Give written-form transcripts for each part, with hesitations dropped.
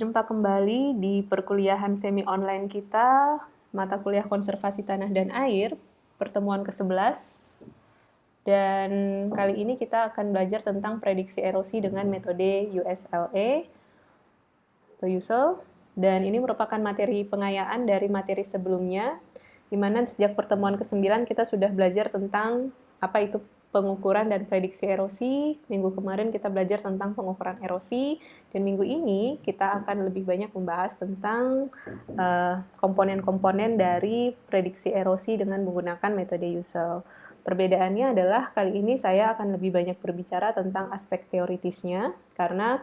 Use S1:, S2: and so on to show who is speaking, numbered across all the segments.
S1: Jumpa kembali di perkuliahan semi online kita, mata kuliah konservasi tanah dan air, pertemuan ke-11. Dan kali ini kita akan belajar tentang prediksi erosi dengan metode USLA atau USL. Dan ini merupakan materi pengayaan dari materi sebelumnya, di mana sejak pertemuan ke-9 kita sudah belajar tentang apa itu pengukuran dan prediksi erosi. Minggu kemarin kita belajar tentang pengukuran erosi, dan minggu ini kita akan lebih banyak membahas tentang komponen-komponen dari prediksi erosi dengan menggunakan metode USL. Perbedaannya adalah kali ini saya akan lebih banyak berbicara tentang aspek teoritisnya, karena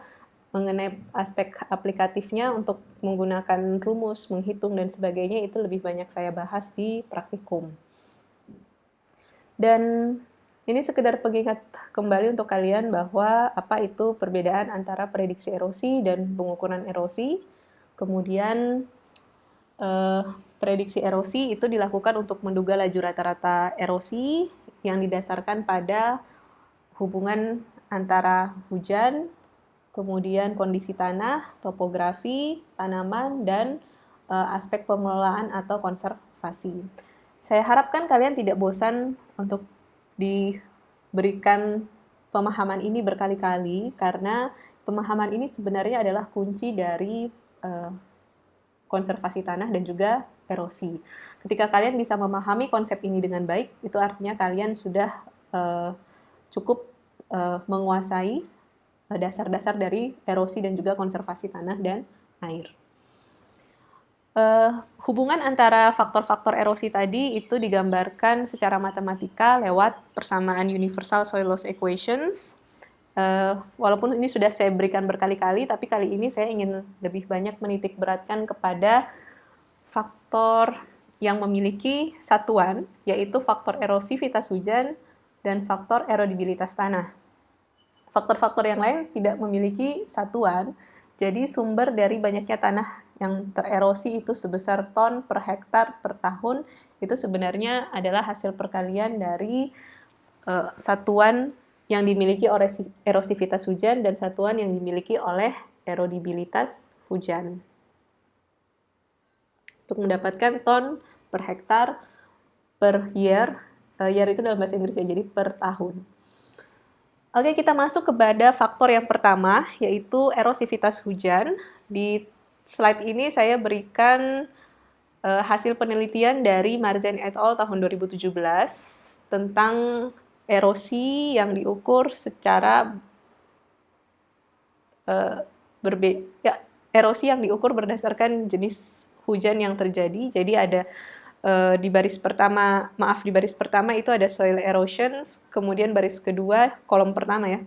S1: mengenai aspek aplikatifnya untuk menggunakan rumus, menghitung, dan sebagainya itu lebih banyak saya bahas di praktikum. Dan ini sekedar pengingat kembali untuk kalian bahwa apa itu perbedaan antara prediksi erosi dan pengukuran erosi. Kemudian prediksi erosi itu dilakukan untuk menduga laju rata-rata erosi yang didasarkan pada hubungan antara hujan, kemudian kondisi tanah, topografi, tanaman, dan aspek pengelolaan atau konservasi. Saya harapkan kalian tidak bosan untuk diberikan pemahaman ini berkali-kali, karena pemahaman ini sebenarnya adalah kunci dari konservasi tanah dan juga erosi. Ketika kalian bisa memahami konsep ini dengan baik, itu artinya kalian sudah cukup menguasai dasar-dasar dari erosi dan juga konservasi tanah dan air. Hubungan antara faktor-faktor erosi tadi itu digambarkan secara matematika lewat persamaan universal soil loss equations. Walaupun ini sudah saya berikan berkali-kali, tapi kali ini saya ingin lebih banyak menitik beratkan kepada faktor yang memiliki satuan, yaitu faktor erosivitas hujan dan faktor erodibilitas tanah. Faktor-faktor yang lain tidak memiliki satuan, jadi sumber dari banyaknya tanah yang tererosi itu sebesar ton per hektar per tahun, itu sebenarnya adalah hasil perkalian dari satuan yang dimiliki oleh erosivitas hujan dan satuan yang dimiliki oleh erodibilitas hujan. Untuk mendapatkan ton per hektar per year, year itu dalam bahasa Inggris ya, jadi per tahun. Oke, kita masuk kepada faktor yang pertama, yaitu erosivitas hujan. Di slide ini saya berikan hasil penelitian dari Marjan et al. Tahun 2017 tentang erosi yang diukur secara erosi yang diukur berdasarkan jenis hujan yang terjadi. Jadi ada di baris pertama itu ada soil erosion, kemudian baris kedua, kolom pertama ya,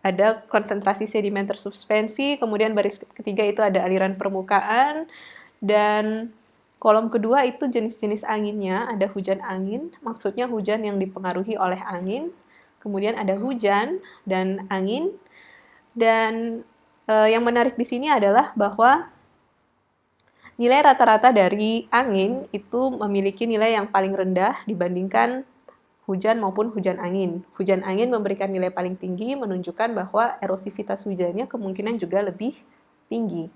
S1: ada konsentrasi sedimen tersuspensi, kemudian baris ketiga itu ada aliran permukaan, dan kolom kedua itu jenis-jenis anginnya, ada hujan angin, maksudnya hujan yang dipengaruhi oleh angin, kemudian ada hujan dan angin, dan yang menarik di sini adalah bahwa nilai rata-rata dari angin itu memiliki nilai yang paling rendah dibandingkan hujan maupun hujan angin. Hujan angin memberikan nilai paling tinggi, menunjukkan bahwa erosivitas hujannya kemungkinan juga lebih tinggi.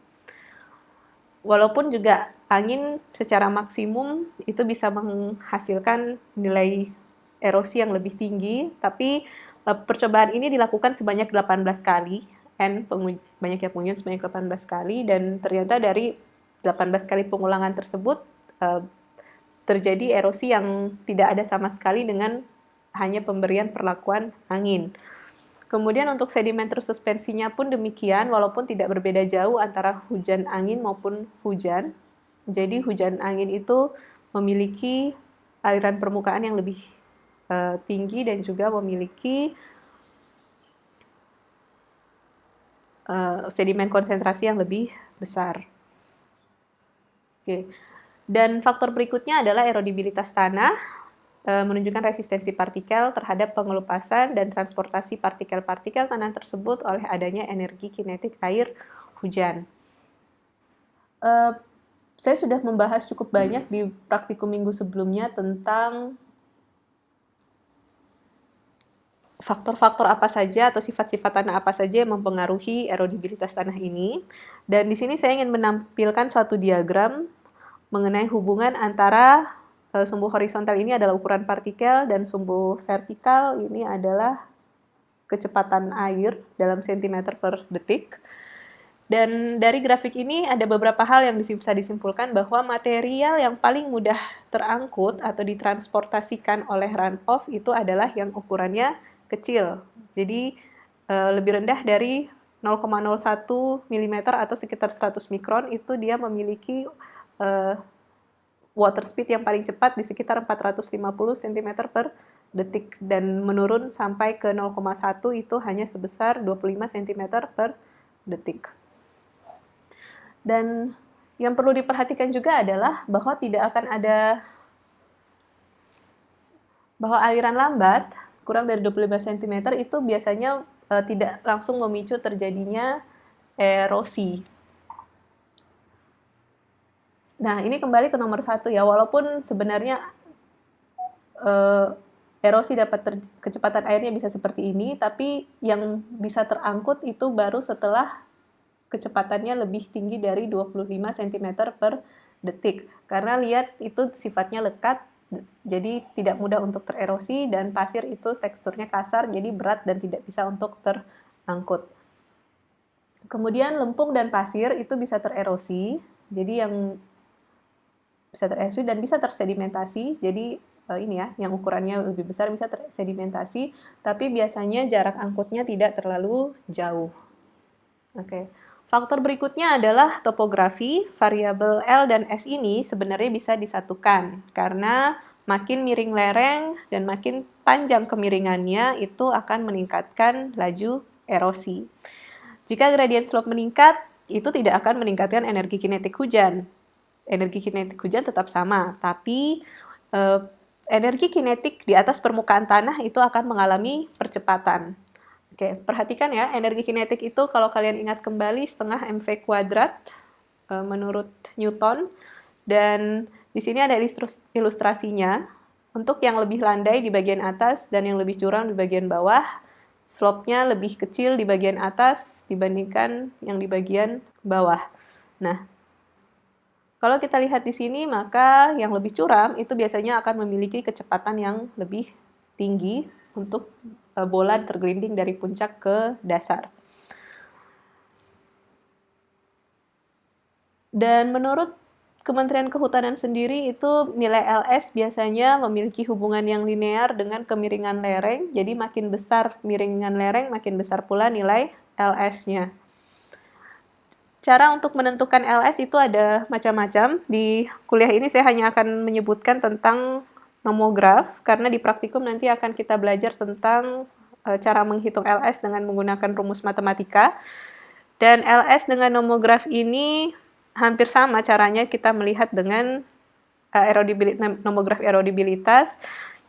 S1: Walaupun juga angin secara maksimum itu bisa menghasilkan nilai erosi yang lebih tinggi, tapi percobaan ini dilakukan sebanyak 18 kali, banyak yang pengunjung sebanyak 18 kali, dan ternyata dari 18 kali pengulangan tersebut terjadi erosi yang tidak ada sama sekali dengan hanya pemberian perlakuan angin. Kemudian untuk sedimen tersuspensinya pun demikian, walaupun tidak berbeda jauh antara hujan angin maupun hujan. Jadi hujan angin itu memiliki aliran permukaan yang lebih tinggi dan juga memiliki sedimen konsentrasi yang lebih besar. Oke. Dan faktor berikutnya adalah erodibilitas tanah, menunjukkan resistensi partikel terhadap pengelupasan dan transportasi partikel-partikel tanah tersebut oleh adanya energi kinetik air hujan. Saya sudah membahas cukup banyak di praktikum minggu sebelumnya tentang faktor-faktor apa saja atau sifat-sifat tanah apa saja yang mempengaruhi erodibilitas tanah ini. Dan di sini saya ingin menampilkan suatu diagram mengenai hubungan antara sumbu horizontal ini adalah ukuran partikel dan sumbu vertikal ini adalah kecepatan air dalam sentimeter per detik. Dan dari grafik ini ada beberapa hal yang bisa disimpulkan bahwa material yang paling mudah terangkut atau ditransportasikan oleh runoff itu adalah yang ukurannya kecil. Jadi lebih rendah dari 0,01 mm atau sekitar 100 mikron itu dia memiliki water speed yang paling cepat di sekitar 450 cm per detik dan menurun sampai ke 0,1 itu hanya sebesar 25 cm per detik. Dan yang perlu diperhatikan juga adalah bahwa tidak akan ada bahwa aliran lambat kurang dari 25 cm itu biasanya tidak langsung memicu terjadinya erosi. Nah, ini kembali ke nomor 1 ya, walaupun sebenarnya erosi kecepatan airnya bisa seperti ini, tapi yang bisa terangkut itu baru setelah kecepatannya lebih tinggi dari 25 cm per detik. Karena lihat itu sifatnya lekat, jadi tidak mudah untuk tererosi, dan pasir itu teksturnya kasar, jadi berat dan tidak bisa untuk terangkut. Kemudian lempung dan pasir itu bisa tererosi, jadi yang bisa tererosi dan bisa tersedimentasi, jadi ini ya, yang ukurannya lebih besar bisa tersedimentasi, tapi biasanya jarak angkutnya tidak terlalu jauh. Oke. Faktor berikutnya adalah topografi. Variabel L dan S ini sebenarnya bisa disatukan karena makin miring lereng dan makin panjang kemiringannya itu akan meningkatkan laju erosi. Jika gradient slope meningkat, itu tidak akan meningkatkan energi kinetik hujan. Energi kinetik hujan tetap sama, tapi energi kinetik di atas permukaan tanah itu akan mengalami percepatan. Oke, perhatikan ya, energi kinetik itu kalau kalian ingat kembali setengah mv kuadrat menurut Newton, dan di sini ada ilustrasinya. Untuk yang lebih landai di bagian atas dan yang lebih curam di bagian bawah, slope-nya lebih kecil di bagian atas dibandingkan yang di bagian bawah. Nah, kalau kita lihat di sini, maka yang lebih curam itu biasanya akan memiliki kecepatan yang lebih tinggi untuk bola tergelinding dari puncak ke dasar. Dan menurut Kementerian Kehutanan sendiri itu nilai LS biasanya memiliki hubungan yang linear dengan kemiringan lereng. Jadi makin besar miringan lereng, makin besar pula nilai LS-nya. Cara untuk menentukan LS itu ada macam-macam. Di kuliah ini saya hanya akan menyebutkan tentang nomograf, karena di praktikum nanti akan kita belajar tentang cara menghitung LS dengan menggunakan rumus matematika. Dan LS dengan nomograf ini hampir sama caranya kita melihat dengan nomograf erodibilitas.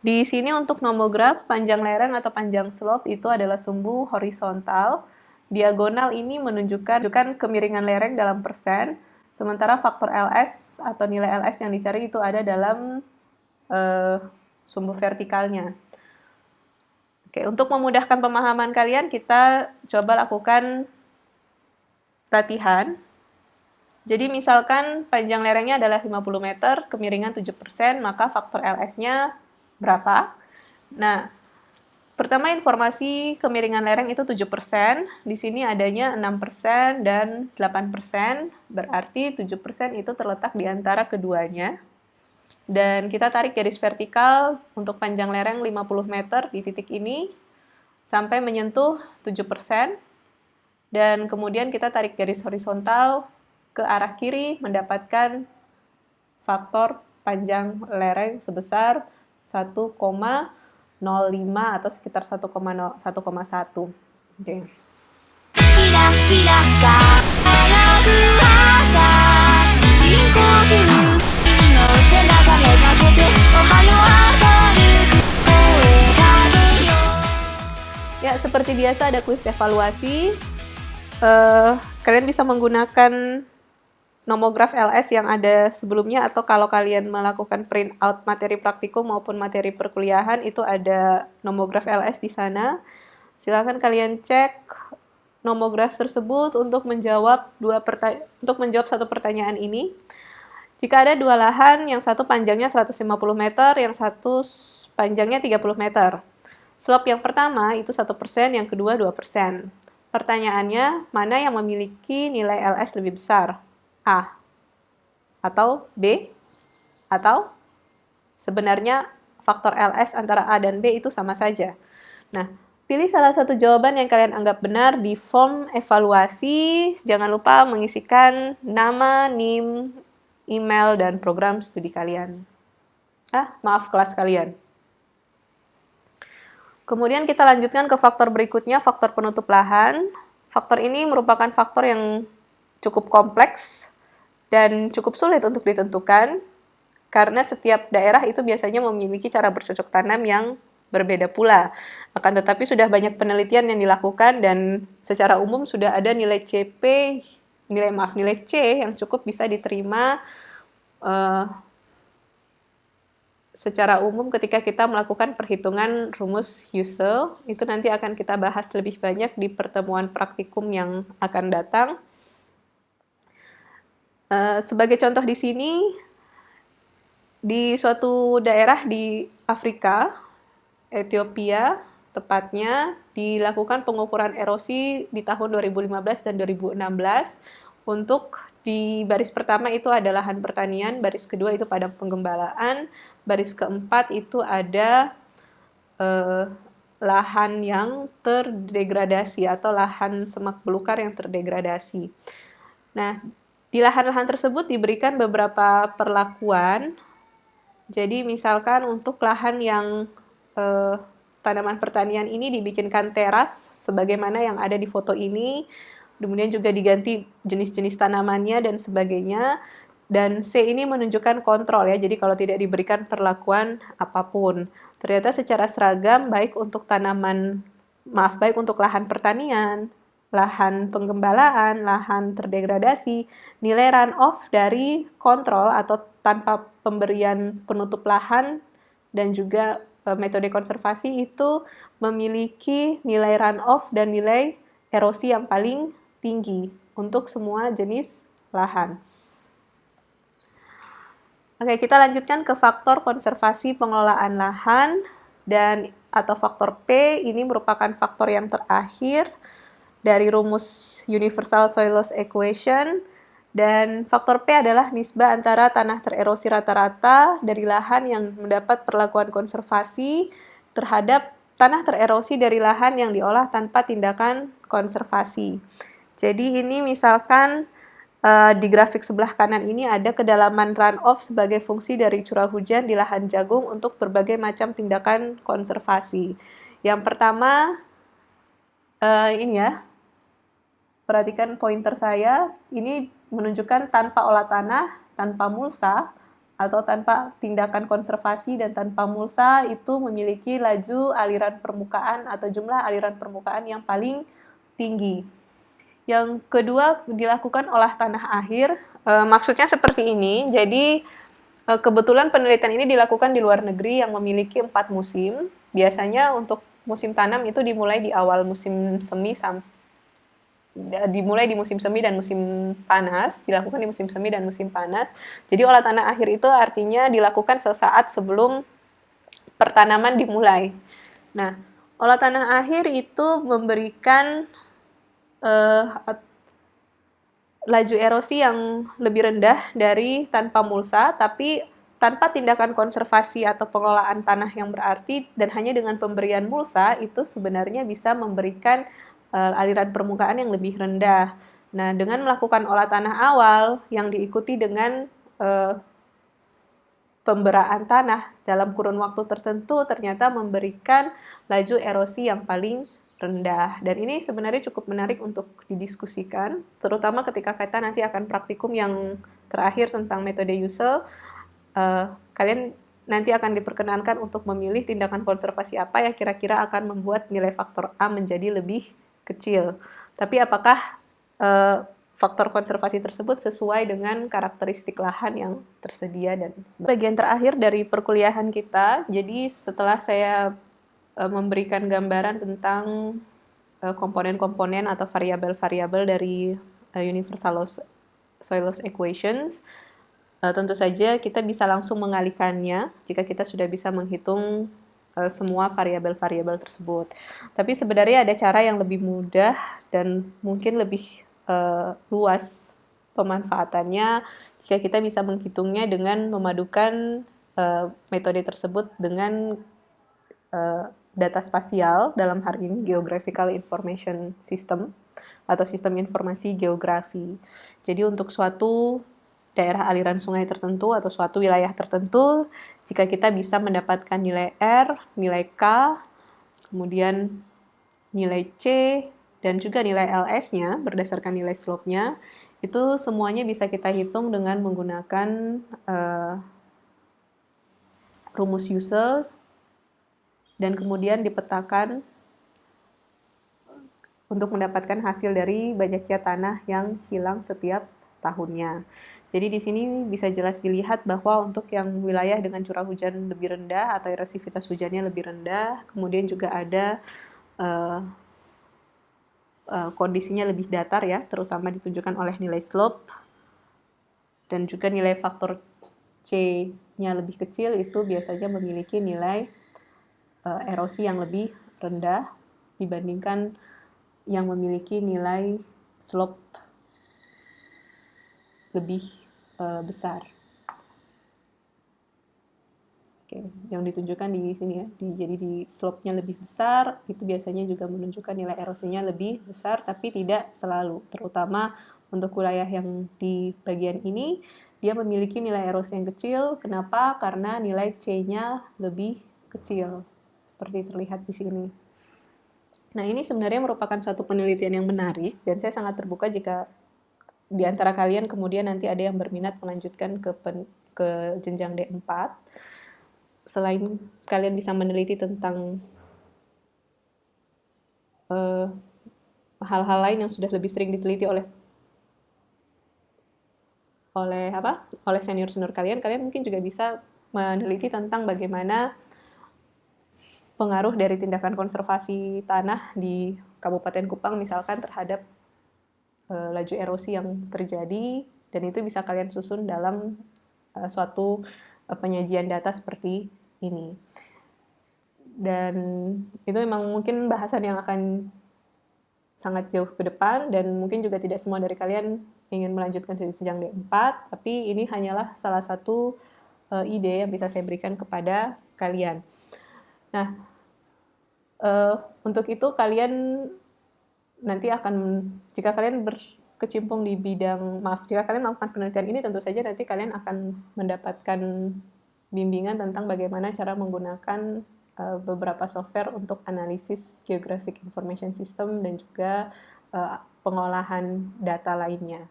S1: Di sini untuk nomograf panjang lereng atau panjang slope itu adalah sumbu horizontal. Diagonal ini menunjukkan kemiringan lereng dalam persen, sementara faktor LS atau nilai LS yang dicari itu ada dalam sumbu vertikalnya. Oke, untuk memudahkan pemahaman kalian, kita coba lakukan latihan. Jadi misalkan panjang lerengnya adalah 50 meter, kemiringan 7%, maka faktor LS-nya berapa? Nah, pertama informasi kemiringan lereng itu 7%, di sini adanya 6% dan 8%, berarti 7% itu terletak di antara keduanya. Dan kita tarik garis vertikal untuk panjang lereng 50 meter di titik ini sampai menyentuh 7%. Dan kemudian kita tarik garis horizontal ke arah kiri mendapatkan faktor panjang lereng sebesar 1,05 atau sekitar 1,1. Oke. Ya, seperti biasa ada kuis evaluasi. Kalian bisa menggunakan nomograf LS yang ada sebelumnya, atau kalau kalian melakukan print out materi praktikum maupun materi perkuliahan, itu ada nomograf LS di sana. Silakan kalian cek nomograf tersebut untuk menjawab satu pertanyaan ini. Jika ada dua lahan, yang satu panjangnya 150 meter, yang satu panjangnya 30 meter. Slope yang pertama itu 1%, yang kedua 2%. Pertanyaannya, mana yang memiliki nilai LS lebih besar? A atau B? Atau sebenarnya faktor LS antara A dan B itu sama saja. Nah, pilih salah satu jawaban yang kalian anggap benar di form evaluasi. Jangan lupa mengisikan nama, NIM, email, dan program studi kalian. Kelas kalian. Kemudian kita lanjutkan ke faktor berikutnya, faktor penutup lahan. Faktor ini merupakan faktor yang cukup kompleks dan cukup sulit untuk ditentukan, karena setiap daerah itu biasanya memiliki cara bercocok tanam yang berbeda pula. Akan tetapi sudah banyak penelitian yang dilakukan dan secara umum sudah ada nilai C yang cukup bisa diterima secara umum ketika kita melakukan perhitungan rumus Ussel. Itu nanti akan kita bahas lebih banyak di pertemuan praktikum yang akan datang. Sebagai contoh di sini, di suatu daerah di Afrika, Ethiopia, tepatnya dilakukan pengukuran erosi di tahun 2015 dan 2016. Untuk di baris pertama itu ada lahan pertanian, baris kedua itu padang penggembalaan, baris keempat itu ada lahan yang terdegradasi atau lahan semak belukar yang terdegradasi. Nah, di lahan-lahan tersebut diberikan beberapa perlakuan. Jadi misalkan untuk lahan yang tanaman pertanian ini dibikinkan teras sebagaimana yang ada di foto ini, kemudian juga diganti jenis-jenis tanamannya dan sebagainya. Dan C ini menunjukkan kontrol ya, jadi kalau tidak diberikan perlakuan apapun. Ternyata secara seragam baik untuk lahan pertanian, lahan penggembalaan, lahan terdegradasi, nilai runoff dari kontrol atau tanpa pemberian penutup lahan dan juga metode konservasi itu memiliki nilai runoff dan nilai erosi yang paling tinggi untuk semua jenis lahan. Oke, kita lanjutkan ke faktor konservasi pengelolaan lahan atau faktor P. Ini merupakan faktor yang terakhir dari rumus Universal Soil Loss Equation, dan faktor P adalah nisbah antara tanah tererosi rata-rata dari lahan yang mendapat perlakuan konservasi terhadap tanah tererosi dari lahan yang diolah tanpa tindakan konservasi. Jadi ini misalkan di grafik sebelah kanan ini ada kedalaman runoff sebagai fungsi dari curah hujan di lahan jagung untuk berbagai macam tindakan konservasi. Yang pertama, ini ya, perhatikan pointer saya, ini menunjukkan tanpa olah tanah, tanpa mulsa, atau tanpa tindakan konservasi dan tanpa mulsa itu memiliki laju aliran permukaan atau jumlah aliran permukaan yang paling tinggi. Yang kedua, dilakukan olah tanah akhir. Maksudnya seperti ini, jadi kebetulan penelitian ini dilakukan di luar negeri yang memiliki 4 musim. Biasanya untuk musim tanam itu dimulai di awal musim semi dimulai di musim semi dan musim panas, dilakukan di musim semi dan musim panas. Jadi olah tanah akhir itu artinya dilakukan sesaat sebelum pertanaman dimulai. Nah, olah tanah akhir itu memberikan laju erosi yang lebih rendah dari tanpa mulsa, tapi tanpa tindakan konservasi atau pengelolaan tanah yang berarti dan hanya dengan pemberian mulsa itu sebenarnya bisa memberikan aliran permukaan yang lebih rendah. Nah, dengan melakukan olah tanah awal yang diikuti dengan pemberaan tanah dalam kurun waktu tertentu ternyata memberikan laju erosi yang paling rendah. Dan ini sebenarnya cukup menarik untuk didiskusikan, terutama ketika kita nanti akan praktikum yang terakhir tentang metode Ussel. Kalian nanti akan diperkenankan untuk memilih tindakan konservasi apa yang kira-kira akan membuat nilai faktor A menjadi lebih kecil. Tapi apakah faktor konservasi tersebut sesuai dengan karakteristik lahan yang tersedia dan bagian terakhir dari perkuliahan kita. Jadi setelah saya memberikan gambaran tentang komponen-komponen atau variabel-variabel dari universal soil loss equations. Tentu saja kita bisa langsung mengalihkannya jika kita sudah bisa menghitung semua variabel-variabel tersebut. Tapi sebenarnya ada cara yang lebih mudah dan mungkin lebih luas pemanfaatannya jika kita bisa menghitungnya dengan memadukan metode tersebut dengan data spasial, dalam hal ini Geographical Information System atau sistem informasi geografi. Jadi untuk suatu daerah aliran sungai tertentu atau suatu wilayah tertentu, jika kita bisa mendapatkan nilai R, nilai K, kemudian nilai C, dan juga nilai LS-nya berdasarkan nilai slope-nya, itu semuanya bisa kita hitung dengan menggunakan rumus Ussel dan kemudian dipetakan untuk mendapatkan hasil dari banyaknya tanah yang hilang setiap tahunnya. Jadi di sini bisa jelas dilihat bahwa untuk yang wilayah dengan curah hujan lebih rendah atau erosivitas hujannya lebih rendah, kemudian juga ada kondisinya lebih datar ya, terutama ditunjukkan oleh nilai slope, dan juga nilai faktor C-nya lebih kecil itu biasanya memiliki nilai erosi yang lebih rendah dibandingkan yang memiliki nilai slope lebih besar. Oke, yang ditunjukkan di sini ya, jadi di slope-nya lebih besar, itu biasanya juga menunjukkan nilai erosinya lebih besar, tapi tidak selalu. Terutama untuk wilayah yang di bagian ini, dia memiliki nilai erosi yang kecil. Kenapa? Karena nilai C-nya lebih kecil, seperti terlihat di sini. Nah, ini sebenarnya merupakan suatu penelitian yang menarik, dan saya sangat terbuka jika di antara kalian kemudian nanti ada yang berminat melanjutkan ke jenjang D4. Selain kalian bisa meneliti tentang hal-hal lain yang sudah lebih sering diteliti oleh senior-senior kalian mungkin juga bisa meneliti tentang bagaimana pengaruh dari tindakan konservasi tanah di Kabupaten Kupang misalkan terhadap laju erosi yang terjadi, dan itu bisa kalian susun dalam suatu penyajian data seperti ini. Dan itu memang mungkin bahasan yang akan sangat jauh ke depan, dan mungkin juga tidak semua dari kalian ingin melanjutkan dari jenjang D4, tapi ini hanyalah salah satu ide yang bisa saya berikan kepada kalian. Nah, untuk itu kalian nanti akan, jika kalian berkecimpung di bidang, jika kalian melakukan penelitian ini, tentu saja nanti kalian akan mendapatkan bimbingan tentang bagaimana cara menggunakan beberapa software untuk analisis Geographic Information System dan juga pengolahan data lainnya.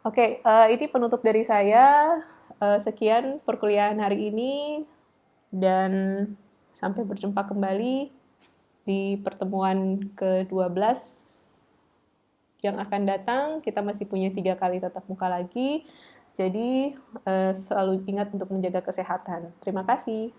S1: Oke, ini penutup dari saya. Sekian perkuliahan hari ini, dan sampai berjumpa kembali di pertemuan ke-12 yang akan datang. Kita masih punya 3 kali tatap muka lagi, jadi selalu ingat untuk menjaga kesehatan. Terima kasih.